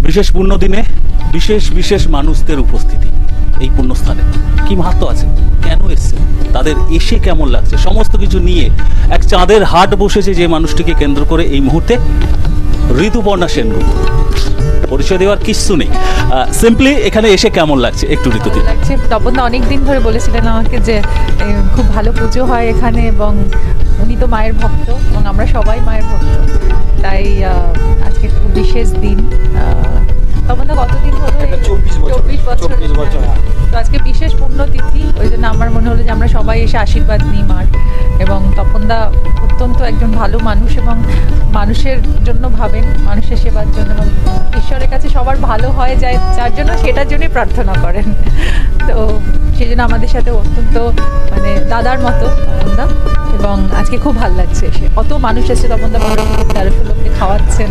বিশেষ পুণ্য দিনে বিশেষ বিশেষ মানুষদের উপস্থিতি এই পুণ্যস্থানে কি মাহাত্ম্য আছে, কেন এসছে, তাদের এসে কেমন লাগছে, সমস্ত কিছু নিয়ে এক চাঁদের হাট বসেছে যে মানুষটিকে কেন্দ্র করে এই মুহূর্তে। ঋতুপর্ণা সেনগুপ্ত, পরিচয় দেওয়ার কিছু নেই, সিম্পলি এখানে এসে কেমন লাগছে একটু ঋতুদি। লাগছে, তপন দা অনেক দিন ধরে বলেছিলেন আমাকে যে খুব ভালো পুজো হয় এখানে, এবং উনি তো মায়ের ভক্ত এবং আমরা সবাই মায়ের ভক্ত, তাই আজকে খুব বিশেষ দিন। তপন দা কতদিন হলো? 24 বছর। তো আজকে বিশেষ পুণ্যতিথি, ওই জন্য আমার মনে হলো যে আমরা সবাই এসে আশীর্বাদ নিই মার। এবং তপন দা অত্যন্ত একজন ভালো মানুষ এবং মানুষের জন্য ভাবেন, মানুষের সেবার জন্য, এবং ঈশ্বরের কাছে সবার ভালো হয় যায় যার জন্য, সেটার জন্যই প্রার্থনা করেন। তো সেই জন্য আমাদের সাথে অত্যন্ত মানে দাদার মতো তপন দা, এবং আজকে খুব ভালো লাগছে এসে। অত মানুষ এসে তপন দা 1300 লোককে খাওয়াচ্ছেন,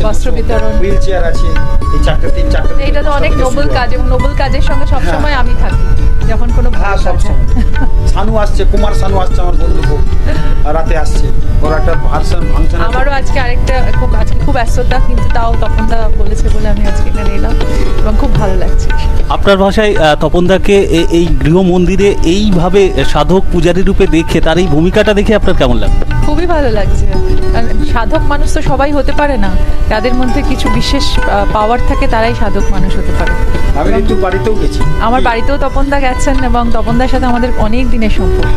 বস্ত্র বিতরণ, হুইলচেয়ার আছে, এই চারটে এটা তো অনেক নোবেল কাজ, এবং নোবেল কাজের সঙ্গে সবসময় আমি থাকি যখন কোনো সানু আসছে, কুমার সানু আসছে আমার বন্ধু, খুব রাতে আসছে, ওর একটা ভার্সন ফাংশন। আমারও আজকে আরেকটা আজকে খুব ব্যস্ততা, কিন্তু তাও তপনদা বলেছে বলে আমি আজকে এখানে এলাম এবং খুব ভালো লাগছে। আপনার ভাষায় তপনদাকে এই গৃহ মন্দিরে এইভাবে সাধক পূজারী রূপে দেখে, তার এই ভূমিকাটা দেখে আপনার কেমন লাগছে? খুবই ভালো লাগছে। সাধক মানুষ তো সবাই হতে পারে না, তাদের মধ্যে কিছু বিশেষ পাওয়ার থাকে, তারাই সাধক মানুষ হতে পারে। আমি একটু বাড়িতেও গেছি, আমার বাড়িতেও তপনদা গেছেন, এবং তপনদার সাথে আমাদের অনেক দিনের সম্পর্ক।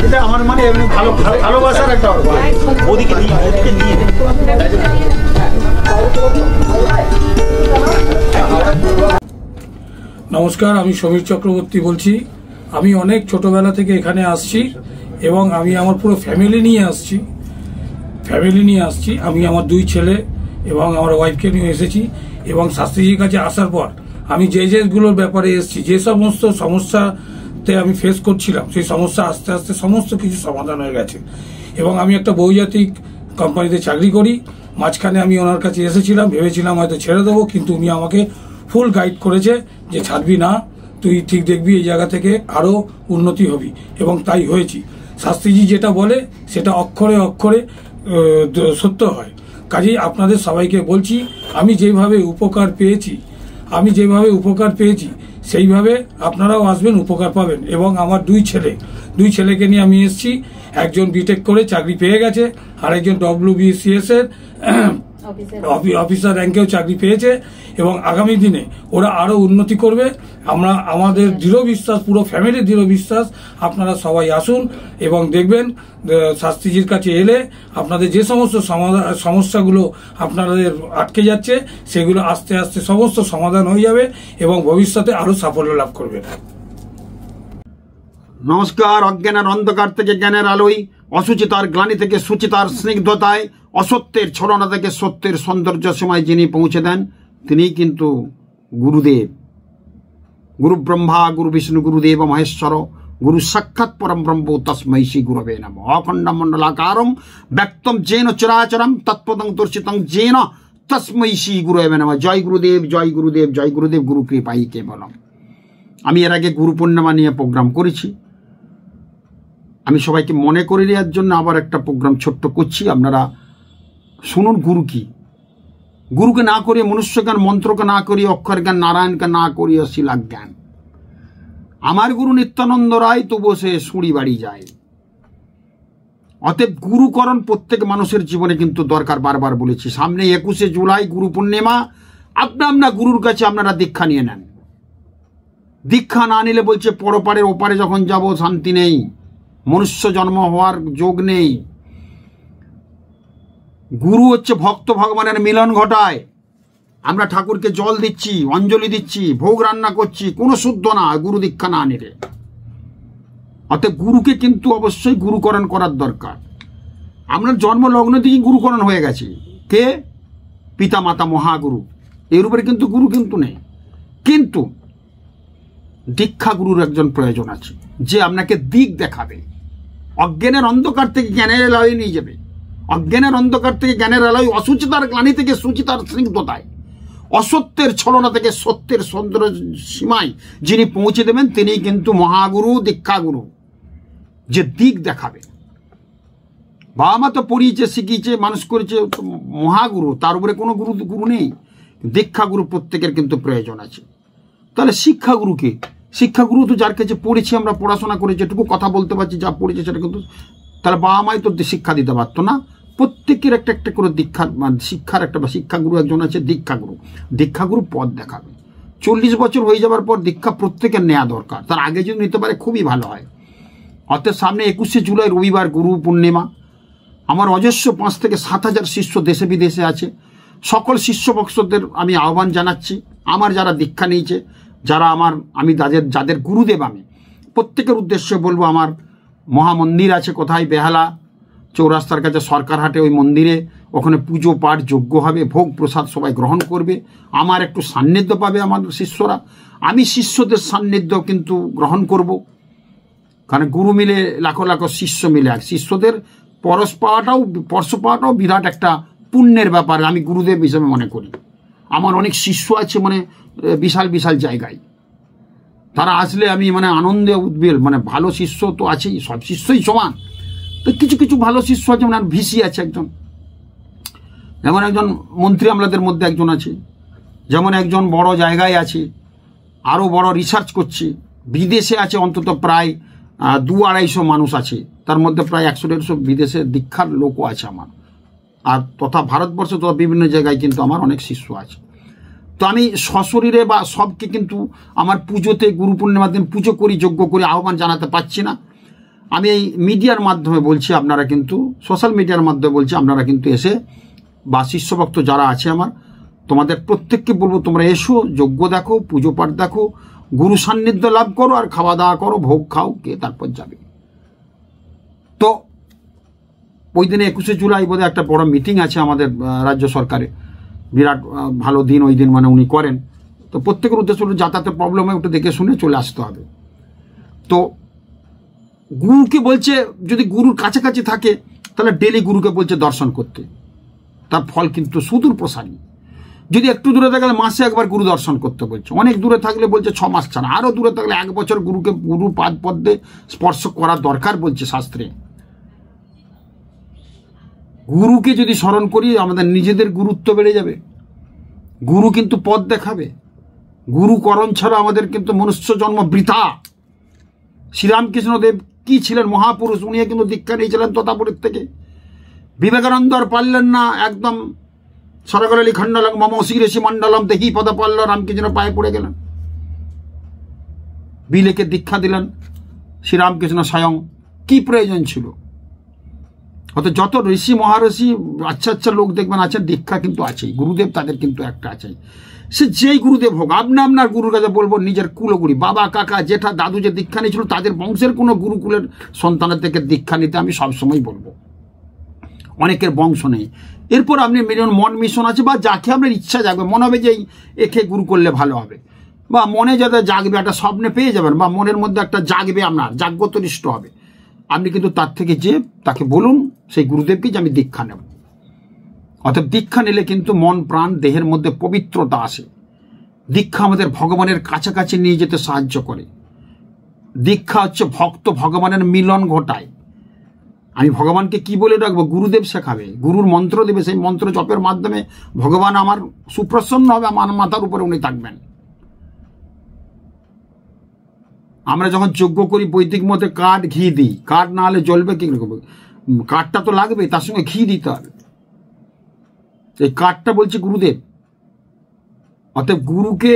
এটা আমার মানে এমনি ভালোবাসার একটা ওদিকে নিয়ে নমস্কার, আমি সমীর চক্রবর্তী বলছি। আমি অনেক ছোটবেলা থেকে এখানে আসছি এবং আমি আমার পুরো ফ্যামিলি নিয়ে আসছি। আমি আমার 2 ছেলে এবং আমার ওয়াইফকে নিয়ে এসেছি, এবং শাস্ত্রীজির কাছে আসার পর আমি যেগুলোর ব্যাপারে এসেছি, যে সমস্ত সমস্যাতে আমি ফেস করছিলাম, সেই সমস্যা আস্তে আস্তে সমস্ত কিছু সমাধান হয়ে গেছে। এবং আমি একটা বহুজাতিক কোম্পানিতে চাকরি করি। মাঝখানে আমি ওনার কাছে এসেছিলাম, ভেবেছিলাম হয়তো ছেড়ে দেবো, কিন্তু উনি আমাকে ফুল গাইড করেছে যে ছাড়বি না, তুই ঠিক দেখবি এই জায়গা থেকে আরো উন্নতি হবি, এবং তাই হয়েছি। শাস্ত্রীজি যেটা বলে সেটা অক্ষরে অক্ষরে সত্য হয়। কাজেই আপনাদের সবাইকে বলছি, আমি যেভাবে উপকার পেয়েছি সেইভাবে আপনারাও আসবেন, উপকার পাবেন। এবং আমার 2 ছেলেকে নিয়ে আমি এসেছি। একজন বিটেক করে চাকরি পেয়ে গেছে, আর একজন WBCS এর অফিসার র্যাঙ্কেও চাকরি পেয়েছে, এবং আগামী দিনে ওরা আরো উন্নতি করবে। আমাদের দৃঢ় বিশ্বাস, পুরো ফ্যামিলির দৃঢ় বিশ্বাস, আপনারা সবাই আসুন এবং দেখবেন শাস্ত্রীজির কাছে এলে আপনাদের যে সমস্ত সমস্যাগুলো আপনাদের আটকে যাচ্ছে, সেগুলো আস্তে আস্তে সমস্ত সমাধান হয়ে যাবে এবং ভবিষ্যতে আরো সাফল্য লাভ করবে। নমস্কার। অজ্ঞানের অন্ধকার থেকে জ্ঞানের আলোয়, অসুচিতার গ্লানি থেকে সুচিতার স্নিগ্ধতায়, অসত্যের ছলনা থেকে সত্যের সৌন্দর্য সময় যিনি পৌঁছে দেন, তিনি কিন্তু গুরুদেব। গুরু ব্রহ্মা, গুরু বিষ্ণু, গুরুদেব মহেশ্বর, গুরু সাক্ষাৎ পরম ব্রহ্ম, তস্मै শ্রী গুরবে নমঃ। অখণ্ডম মণ্ডলাকারম ব্যক্তম যেন চরাচরম তৎপদং দর্শিতং যেন, তস্मै শ্রী গুরবে নমঃ। জয় গুরুদেব, জয় গুরুদেব, জয় গুরুদেব। গুরু কৃপাই কেবলম। আমি এর আগে গুরু পূর্ণিমা নিয়ে প্রোগ্রাম করেছি। আমি সবাইকে মনে করে দেওয়ার জন্য আবার একটা প্রোগ্রাম ছোট্ট করছি, আপনারা শুনুন। গুরু কি? গুরুকে না করিয়ে মনুষ্য জ্ঞান, মন্ত্রকে না করিয়ে অক্ষর জ্ঞান, নারায়ণকে না করিয়ে শিলা জ্ঞান। আমার গুরু নিত্যানন্দ রায়, তবু সে সুড়ি বাড়ি যায়। অতএব গুরুকরণ প্রত্যেক মানুষের জীবনে কিন্তু দরকার। বারবার বলেছি, সামনে 21শে জুলাই গুরু পূর্ণিমা। আপনার গুরুর কাছে আপনারা দীক্ষা নিয়ে নেন। দীক্ষা না নিলে বলছে পরপারের ওপারে যখন যাব শান্তি নেই, মনুষ্য জন্ম হওয়ার যোগ নেই। গুরু হচ্ছে ভক্ত ভগবানের মিলন ঘটায়। আমরা ঠাকুরকে জল দিচ্ছি, অঞ্জলি দিচ্ছি, ভোগ রান্না করছি, কোনো শুদ্ধ না গুরু দীক্ষা না নিলে। অতএব গুরুকে কিন্তু অবশ্যই গুরুকরণ করার দরকার। আমরা জন্মলগ্ন থেকে গুরুকরণ হয়ে গেছি। কে? পিতা মাতা মহাগুরু। এর উপরে কিন্তু গুরু কিন্তু নেই। কিন্তু দীক্ষা গুরুর একজন প্রয়োজন আছে, যে আপনাকে দিক দেখাবে, অজ্ঞানের অন্ধকার থেকে জ্ঞানের আলোয় নিয়ে যাবে। অজ্ঞানের অন্ধকার থেকে জ্ঞানের আলোয়, অসুচিতার গ্লানি থেকে সুচিতার স্নিগ্ধতায়, অসত্যের ছলনা থেকে সত্যের সৌন্দর্য সীমায় যিনি পৌঁছে দেবেন তিনি কিন্তু মহাগুরু, দীক্ষাগুরু, যে দিক দেখাবে। বাবা মা তো পড়িয়েছে, শিখিয়েছে, মানুষ করেছে, মহাগুরু, তার উপরে কোনো গুরু নেই। দীক্ষাগুরু প্রত্যেকের কিন্তু প্রয়োজন আছে। তাহলে শিক্ষাগুরুকে, শিক্ষাগুরু তো যার কাছে পড়েছি, আমরা পড়াশোনা করেছি, যেটুকু কথা বলতে পারছি, যা পড়েছে সেটা কিন্তু, তাহলে বাবা মাই তো শিক্ষা দিতে পারতো না। প্রত্যেকের একটা একটা করে শিক্ষার একটা বা শিক্ষাগুরু একজন আছে, দীক্ষাগুরু। দীক্ষাগুরু পথ দেখাবে। 40 বছর হয়ে যাওয়ার পর দীক্ষা প্রত্যেকের নেওয়া দরকার, তার আগে যদি নিতে পারে খুবই ভালো হয়। অর্থাৎ সামনে 21শে জুলাই রবিবার গুরু পূর্ণিমা। আমার অজস্র 5 থেকে 7,000 শিষ্য দেশে বিদেশে আছে। সকল শিষ্য ভক্তদের আমি আহ্বান জানাচ্ছি, আমার যারা দীক্ষা নিয়েছে, যারা আমি যাদের গুরুদেব, আমি প্রত্যেকের উদ্দেশ্যে বলবো, আমার মহামন্দির আছে কোথায়, বেহালা চৌরাস্তার কাছে সরকারহাটে, ওই মন্দিরে, ওখানে পুজো পাঠ যজ্ঞ হবে, ভোগ প্রসাদ সবাই গ্রহণ করবে, আমার একটু সান্নিধ্য পাবে আমাদের শিষ্যরা। আমি শিষ্যদের সান্নিধ্য কিন্তু গ্রহণ করব, কারণ গুরু মিলে লাখো লাখো শিষ্য মিলে, আর শিষ্যদের পরশ পাওয়াটাও বিরাট একটা পুণ্যের ব্যাপার আমি গুরুদেব হিসেবে মনে করি। আমার অনেক শিষ্য আছে বিশাল বিশাল জায়গায়, তারা আসলে আমি আনন্দে উদ্বেল, ভালো শিষ্য তো আছেই, সব শিষ্যই সমান, তো কিছু কিছু ভালো শিষ্য আছে, আর ভিসি আছে একজন, যেমন একজন মন্ত্রী আমলাদের মধ্যে একজন আছে, যেমন একজন বড় জায়গায় আছে, আরও বড় রিসার্চ করছে, বিদেশে আছে অন্তত প্রায় 200-250 মানুষ আছে, তার মধ্যে প্রায় 100-150 বিদেশে দীক্ষার লোকও আছে আমার, আর তথা ভারতবর্ষে তথা বিভিন্ন জায়গায় কিন্তু আমার অনেক শিষ্য আছে। তো আমি সশরীরে বা সবকে কিন্তু আমার পুজোতে, গুরু পূর্ণিমার দিন পুজো করি, যজ্ঞ করি, আহ্বান জানাতে পারছি না। আমি এই মিডিয়ার মাধ্যমে বলছি, আপনারা কিন্তু সোশ্যাল মিডিয়ার মাধ্যমে বলছি, আপনারা কিন্তু এসে, বা শিষ্যভক্ত যারা আছে আমার, তোমাদের প্রত্যেককে বলবো, তোমরা এসো, যজ্ঞ দেখো, পুজো পাঠ দেখো, গুরু সান্নিধ্য লাভ করো, আর খাওয়া দাওয়া করো, ভোগ খাও, কে তারপর যাবে। তো ওই দিনে 21শে জুলাই বোধহয় একটা বড় মিটিং আছে আমাদের রাজ্য সরকারে, বিরাট ভালো দিন ওই দিন উনি করেন। তো প্রত্যেকের উদ্দেশ্য হলো যাতায়াতের প্রবলেম হয়, একটু দেখে শুনে চলে আসতে হবে। তো গুরুকে বলছে, যদি গুরুর কাছাকাছি থাকে তাহলে ডেলি গুরুকে বলছে দর্শন করতে, তার ফল কিন্তু সুদূর প্রসারী। যদি একটু দূরে থাকলে মাসে একবার গুরু দর্শন করতে বলছে, অনেক দূরে থাকলে বলছে 6 মাস ছাড়া, আরও দূরে থাকলে 1 বছর গুরু পাদ পদ্মে স্পর্শ করা দরকার বলছে শাস্ত্রে। গুরুকে যদি স্মরণ করি আমাদের নিজেদের গুরুত্ব বেড়ে যাবে। গুরু কিন্তু পথ দেখাবে, গুরুকরণ ছাড়া আমাদের কিন্তু মনুষ্য জন্ম বৃথা। শ্রীরামকৃষ্ণদেব কি ছিলেন, মহাপুরুষ, উনি কিন্তু দীক্ষা নিয়েছিলেন তোতাপুরের থেকে। বিবেকানন্দ আর পারলেন না, একদম সরগলি খণ্ডলম মম শিরেশি মণ্ডলম দেহি পদ পারল, রামকৃষ্ণ পায়ে পড়ে গেলেন, বিলেকে দীক্ষা দিলেন শ্রীরামকৃষ্ণ স্বয়ং। কি প্রয়োজন ছিল? অত যত ঋষি মহারষি আচ্ছা আচ্ছা লোক দেখবেন আছেন, দীক্ষা কিন্তু আছেই, গুরুদেব তাদের কিন্তু একটা আছেই। সে যেই গুরুদেব হোক, আপনার গুরুর কাছে বলবো নিজের কুলগুরি, বাবা কাকা জেঠা দাদু যে দীক্ষা নিয়েছিল তাদের বংশের কোনো গুরুকুলের সন্তানের থেকে দীক্ষা নিতে আমি সবসময় বলবো। অনেকের বংশ নেই, এরপর আপনি মন মিশন আছে, বা যাকে আপনার ইচ্ছা জাগবে, মনে হবে যে একে গুরু করলে ভালো হবে, বা মনে যাতে জাগবে, একটা স্বপ্নে পেয়ে যাবেন, বা মনের মধ্যে একটা জাগবে, আপনার জাগ্রতনিষ্ঠ হবে, আপনি কিন্তু তার থেকে যে তাকে বলুন সেই গুরুদেবকে যে আমি দীক্ষা নেব। অর্থাৎ দীক্ষা নিলে কিন্তু মন প্রাণ দেহের মধ্যে পবিত্রতা আসে। দীক্ষা আমাদের ভগবানের কাছাকাছি নিয়ে যেতে সাহায্য করে। দীক্ষা হচ্ছে ভক্ত ভগবানের মিলন ঘটায়। আমি ভগবানকে কি বলে রাখবো? গুরুদেব শেখাবে, গুরুর মন্ত্র দেবে, সেই মন্ত্র জপের মাধ্যমে ভগবান আমার সুপ্রসন্ন হবে, আমার মাথার উপরে উনি থাকবেন। আমরা যখন যজ্ঞ করি বৈদিক মতে কাঠ ঘি দিই, কাঠ না হলে জ্বলবে কি রকম? কাঠটা তো লাগবে, তার সঙ্গে ঘি দিতে হবে। এই কাঠটা বলছে গুরুদেব। অতএব গুরুকে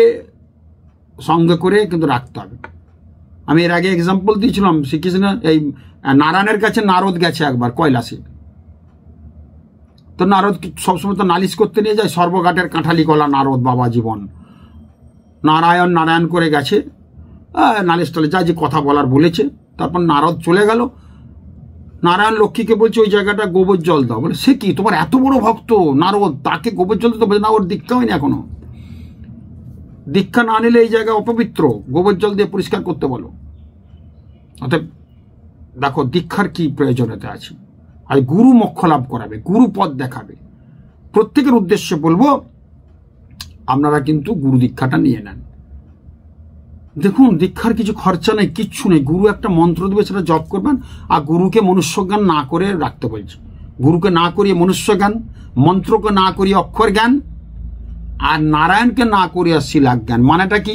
সঙ্গে করে কিন্তু রাখতে হবে। আমি এর আগে এক্সাম্পল দিয়েছিলাম, শ্রীকৃষ্ণ এই নারায়ণের কাছে নারদ গেছে একবার কৈলাসে। তো নারদ সবসময় তো নালিশ করতে নিয়ে যায়, সর্বঘাটের কাঁঠালি গলা নারদ বাবা জীবন। নারায়ণ নারায়ণ করে গেছে, নালিশ টালিশ যা যে কথা বলার বলেছে। তারপর নারদ চলে গেল, নারায়ণ লক্ষ্মীকে বলছে ওই জায়গাটা গোবর জল দাও। বলে সে কি, তোমার এত বড় ভক্ত নারদ, তাকে গোবর জল দিতে বলে না? ওর দীক্ষা হয়নি এখনো। দীক্ষা না নিলে এই জায়গা অপবিত্র, গোবর জল দিয়ে পরিষ্কার করতে বলো। অর্থাৎ দেখো দীক্ষার কি প্রয়োজনীয়তা আছে। আর গুরু মোক্ষ লাভ করাবে, গুরু পথ দেখাবে। প্রত্যেকের উদ্দেশ্যে বলবো আপনারা কিন্তু গুরু দীক্ষাটা নিয়ে নেন। দেখুন, দীক্ষার কিছু খরচা নেই, কিচ্ছু নেই। গুরু একটা মন্ত্র দেবে, সেটা জপ করবেন। আর গুরুকে মনুষ্য জ্ঞান না করে রাখতে বলছে। গুরুকে না করিয়ে মনুষ্য জ্ঞান, মন্ত্রকে না করিয়ে অক্ষর জ্ঞান, আর নারায়ণকে না করিয়া শিলা জ্ঞান। মানেটা কি?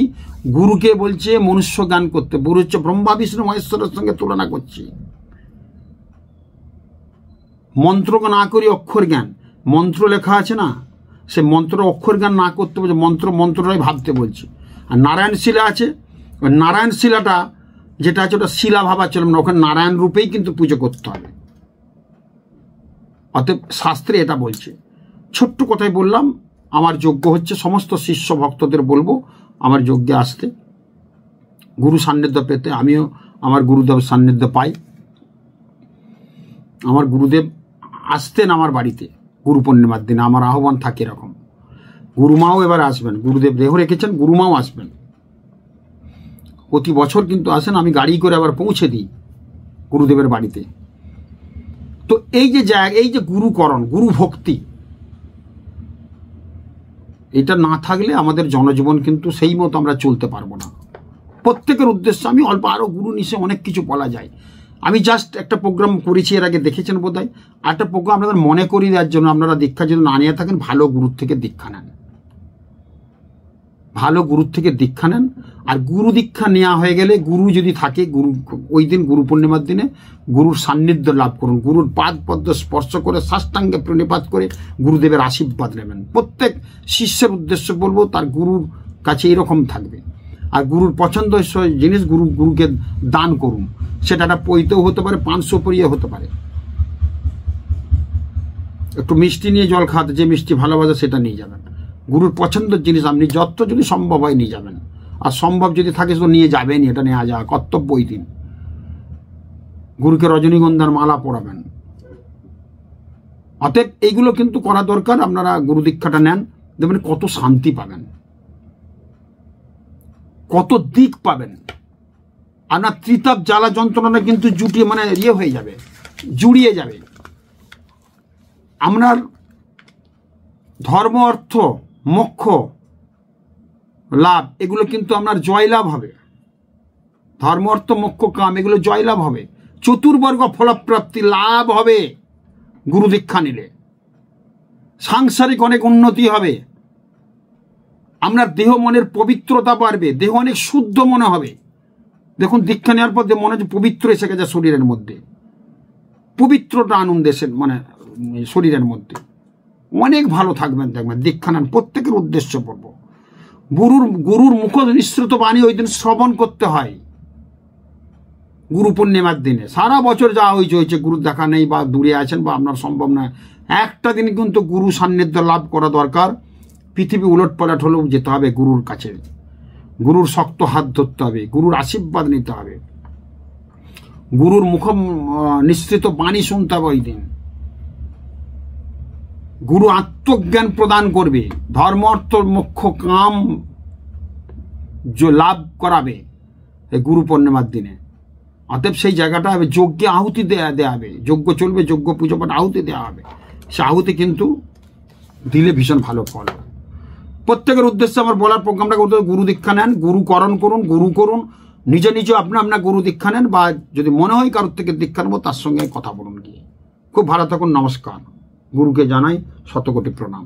গুরুকে বলছে মনুষ্য জ্ঞান করতে, গুরু হচ্ছে ব্রহ্মা বিষ্ণু মহেশ্বরের সঙ্গে তুলনা করছি। মন্ত্রকে না করি অক্ষর জ্ঞান, মন্ত্র লেখা আছে না, সে মন্ত্র অক্ষর জ্ঞান না করতে বলছে, মন্ত্রটাই ভাবতে বলছে। আর নারায়ণ শিলা আছে, ওই নারায়ণ শিলাটা যেটা আছে ওটা শিলা ভাবা চলবে না, ওখানে নারায়ণ রূপেই কিন্তু পুজো করতে হবে। অতএব শাস্ত্রে এটা বলছে। ছোট্ট কথাই বললাম, আমার যজ্ঞ হচ্ছে, সমস্ত শিষ্য ভক্তদের বলবো আমার যজ্ঞে আসতে, গুরু সান্নিধ্য পেতে। আমিও আমার গুরুদেব সান্নিধ্য পাই। আমার গুরুদেব আসতেন আমার বাড়িতে গুরু পূর্ণিমার দিনে, আমার আহ্বান থাকে এরকম। গুরুমাও এবার আসবেন, গুরুদেব দেহ রেখেছেন, গুরুমাও আসবেন প্রতি বছর কিন্তু আসেন। আমি গাড়ি করে আবার পৌঁছে দিই গুরুদেবের বাড়িতে। তো এই যে এই যে গুরুকরণ, গুরু ভক্তি, এটা না থাকলে আমাদের জনজীবন কিন্তু সেই মতো আমরা চলতে পারবো না। প্রত্যেকের উদ্দেশ্যে আমি অল্প, আরও গুরু নিশে অনেক কিছু বলা যায়। আমি জাস্ট একটা প্রোগ্রাম করেছি, এর আগে দেখেছেন বোধহয়। একটা প্রোগ্রাম আপনাদের মনে করিয়ে দেওয়ার জন্য, আপনারা দীক্ষা যদি না নিয়ে থাকেন, ভালো গুরুর থেকে দীক্ষা নেন, ভালো গুরুর থেকে দীক্ষা নেন। আর গুরু দীক্ষা নেওয়া হয়ে গেলে, গুরু যদি থাকে, গুরু ওই দিন গুরু পূর্ণিমার দিনে গুরুর সান্নিধ্য লাভ করুন। গুরুর পাদ পদ্ম স্পর্শ করে সাষ্টাঙ্গে প্রণিপাত করে গুরুদেবের আশীর্বাদ নেবেন। প্রত্যেক শিষ্যের উদ্দেশ্য বলবো, তার গুরুর কাছে এরকম থাকবে। আর গুরুর পছন্দের জিনিস গুরুকে দান করুন। সেটা একটা পৈতেও হতে পারে, 500 পরিয়ে হতে পারে। একটু মিষ্টি নিয়ে জল খাওয়াতে, যে মিষ্টি ভালোবাসে সেটা নিয়ে যাবেন। গুরুর পছন্দের জিনিস আপনি যত যদি সম্ভব হয় নিয়ে যাবেন। আর সম্ভব যদি থাকে তো নিয়ে যাবেনই, এটা নেওয়া যাওয়া কর্তব্য। ওই দিন গুরুকে রজনীগন্ধার মালা পরাবেন। অতএব এইগুলো কিন্তু করা দরকার। আপনারা গুরু দীক্ষাটা নেন, দেখবেন কত শান্তি পাবেন, কত দিক পাবেন। আপনার ত্রিতাপ জ্বালা যন্ত্রণা কিন্তু জুটিয়ে হয়ে যাবে, জুড়িয়ে যাবে। আপনার ধর্ম, অর্থ, মোক্ষ, লাভ, এগুলো কিন্তু আপনার জয়লাভ হবে। ধর্ম, অর্থ, মোক্ষ, কাম, এগুলো জয়লাভ হবে। চতুর্বর্গ ফলপ্রাপ্তি লাভ হবে গুরু দীক্ষা নিলে। সাংসারিক অনেক উন্নতি হবে। আপনার দেহ মনের পবিত্রতা বাড়বে, দেহ অনেক শুদ্ধ মনে হবে। দেখুন, দীক্ষা নেওয়ার পর মনে হচ্ছে পবিত্র এসে গেছে শরীরের মধ্যে, পবিত্রতা আনন্দ এসে শরীরের মধ্যে। অনেক ভালো থাকবেন, দেখবেন। দীক্ষা নেন, প্রত্যেকের উদ্দেশ্য পড়ব। গুরুর মুখ নিঃসৃত বাণী ওই দিন শ্রবণ করতে হয় গুরু পূর্ণিমার দিনে। সারা বছর যা হয়েছে, গুরুর দেখা নেই বা দূরে আছেন বা আপনার সম্ভব নয়, একটা দিন কিন্তু গুরু সান্নিধ্য লাভ করা দরকার। পৃথিবী উলট পালট হলেও যেতে হবে গুরুর কাছে, গুরুর শক্ত হাত ধরতে হবে, গুরুর আশীর্বাদ নিতে হবে, গুরুর মুখ নিঃসৃত বাণী শুনতে হবে। ওই দিন গুরু আত্মজ্ঞান প্রদান করবে, ধর্ম, অর্থ, মোক্ষ, কাম লাভ করাবে এই গুরু পূর্ণিমার দিনে। অতএব সেই জায়গাটা হবে, যজ্ঞে আহুতি দেওয়া হবে। যজ্ঞ চলবে, যজ্ঞ পুজো পাঠ আহুতি দেওয়া হবে। সে আহুতি কিন্তু দিলে ভীষণ ভালো ফল হবে। প্রত্যেকের উদ্দেশ্যে আমার বলার প্রোগ্রামটা করতে হবে, গুরু দীক্ষা নেন, গুরুকরণ করুন, গুরু করুন। নিজে আপনার গুরু দীক্ষা নেন, বা যদি মনে হয় কারোর থেকে দীক্ষা নেবো, তার সঙ্গে কথা বলুন গিয়ে। খুব ভালো থাকুন, নমস্কার। গুরুকে জানাই শতকোটি প্রণাম।